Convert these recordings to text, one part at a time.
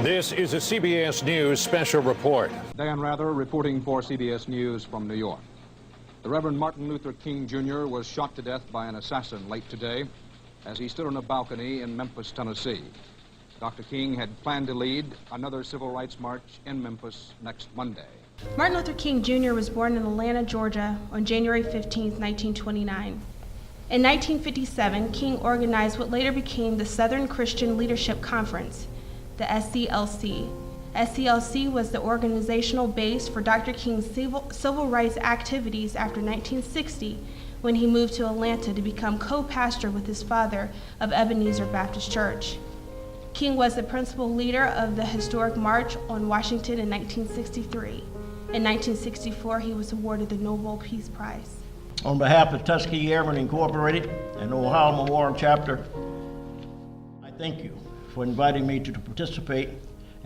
This is a CBS News special report. Dan Rather reporting for CBS News from New York. The Reverend Martin Luther King Jr. was shot to death by an assassin late today as he stood on a balcony in Memphis, Tennessee. Dr. King had planned to lead another civil rights march in Memphis next Monday. Martin Luther King Jr. was born in Atlanta, Georgia on January 15, 1929. In 1957, King organized what later became the Southern Christian Leadership Conference, the SCLC. SCLC was the organizational base for Dr. King's civil rights activities after 1960, when he moved to Atlanta to become co-pastor with his father of Ebenezer Baptist Church. King was the principal leader of the historic March on Washington in 1963. In 1964, he was awarded the Nobel Peace Prize. On behalf of Tuskegee Airmen Incorporated and the Ohio Memorial Chapter, I thank you for inviting me to participate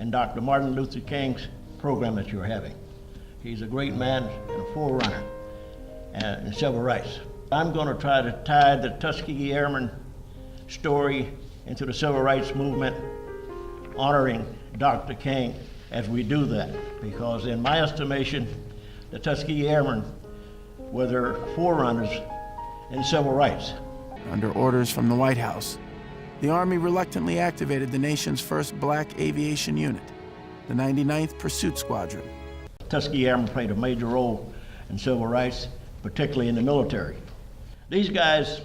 in Dr. Martin Luther King's program that you're having. He's a great man and a forerunner in civil rights. I'm going to try to tie the Tuskegee Airmen story into the civil rights movement, honoring Dr. King as we do that, because in my estimation, the Tuskegee Airmen were their forerunners in civil rights. Under orders from the White House, the Army reluctantly activated the nation's first black aviation unit, the 99th Pursuit Squadron. Tuskegee Airmen played a major role in civil rights, particularly in the military. These guys,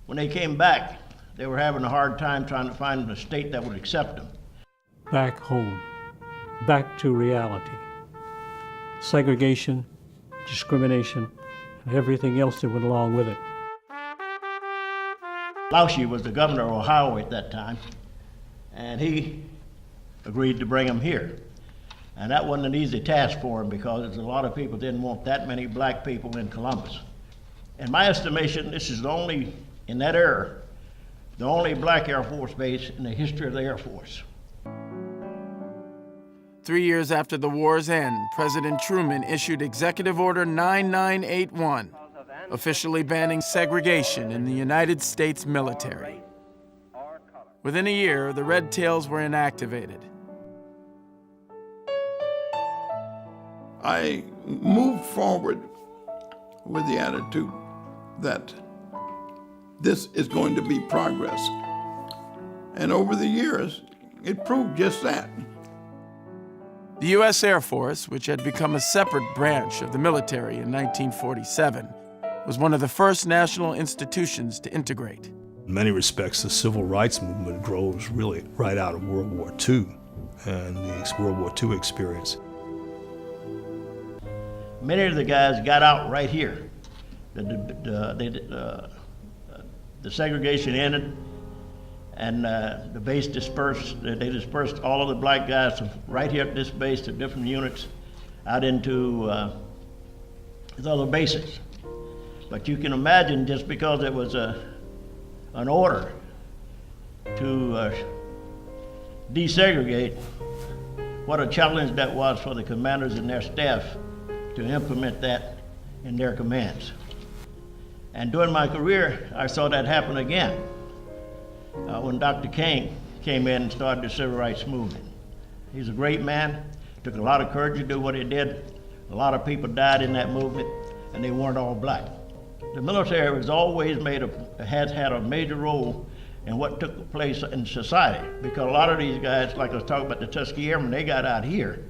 when they came back, they were having a hard time trying to find a state that would accept them. Back home, back to reality. Segregation, discrimination, and everything else that went along with it. Lauschie was the governor of Ohio at that time, and he agreed to bring them here. And that wasn't an easy task for him because a lot of people didn't want that many black people in Columbus. In my estimation, this is the only, in that era, the only black Air Force base in the history of the Air Force. 3 years after the war's end, President Truman issued Executive Order 9981, officially banning segregation in the United States military. Within a year, the Red Tails were inactivated. I moved forward with the attitude that this is going to be progress. And over the years, it proved just that. The U.S. Air Force, which had become a separate branch of the military in 1947, was one of the first national institutions to integrate. In many respects, the civil rights movement grows really right out of World War II and the World War II experience. Many of the guys got out right here. The segregation ended, and the base dispersed. They dispersed all of the black guys from right here at this base to different units out into the other bases. But you can imagine, just because it was an order to desegregate, what a challenge that was for the commanders and their staff to implement that in their commands. And during my career, I saw that happen again when Dr. King came in and started the civil rights movement. He's a great man, took a lot of courage to do what he did. A lot of people died in that movement, and they weren't all black. The military has always has had a major role in what took place in society, because a lot of these guys, like I was talking about the Tuskegee Airmen, they got out here,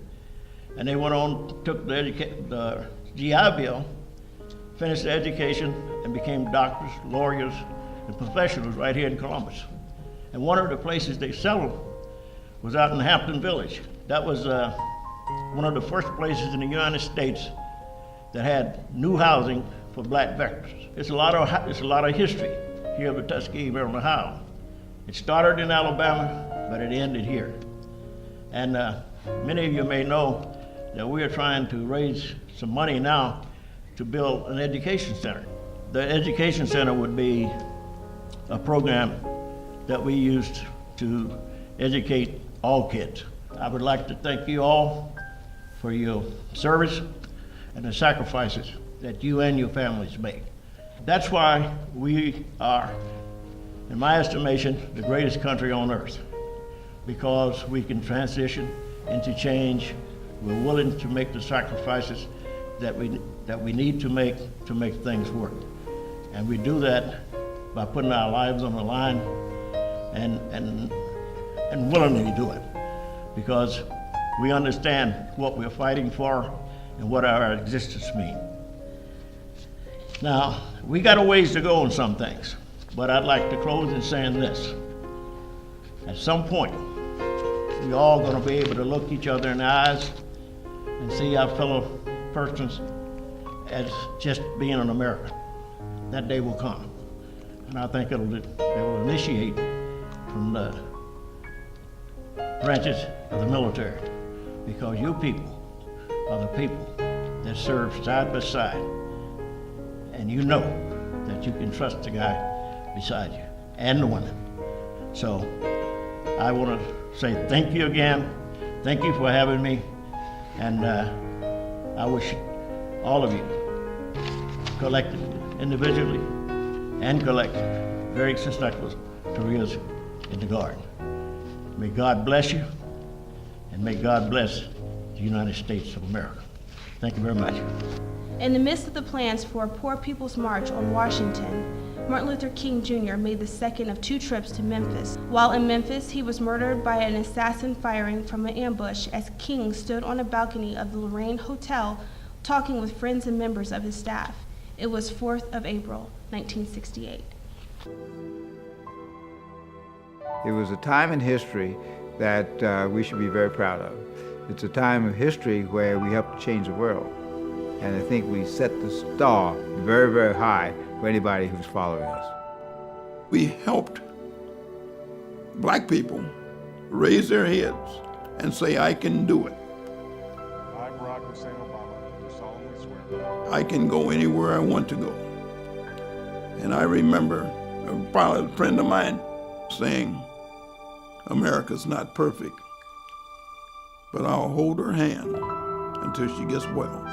and they went on, took the GI Bill, finished their education, and became doctors, lawyers, and professionals right here in Columbus. And one of the places they settled was out in Hampton Village. That was one of the first places in the United States that had new housing for black veterans. It's a lot of history here of the Tuskegee Airmen, Ohio. It started in Alabama, but it ended here. And many of you may know that we are trying to raise some money now to build an education center. The education center would be a program that we used to educate all kids. I would like to thank you all for your service and the sacrifices that you and your families make. That's why we are, in my estimation, the greatest country on earth. because we can transition into change. We're willing to make the sacrifices that we need to make things work. And we do that by putting our lives on the line and willingly do it, because we understand what we're fighting for and what our existence means. Now, we got a ways to go on some things, but I'd like to close in saying this. At some point, we're all gonna be able to look each other in the eyes and see our fellow persons as just being an American. That day will come. And I think it will initiate from the branches of the military, because you people are the people that serve side by side, and you know that you can trust the guy beside you and the women. So I want to say thank you again. Thank you for having me, and I wish all of you, collectively, individually and collectively, very successful careers in the Guard. May God bless you, and may God bless the United States of America. Thank you very much. In the midst of the plans for a Poor People's March on Washington, Martin Luther King Jr. made the second of 2 trips to Memphis. While in Memphis, he was murdered by an assassin firing from an ambush as King stood on a balcony of the Lorraine Hotel talking with friends and members of his staff. It was 4th of April, 1968. It was a time in history that we should be very proud of. It's a time of history where we helped change the world. And I think we set the star very, very high for anybody who's following us. We helped black people raise their heads and say, I can do it. I, Barack Hussein Obama, do solemnly swear. I can go anywhere I want to go. And I remember probably a friend of mine saying, America's not perfect, but I'll hold her hand until she gets well.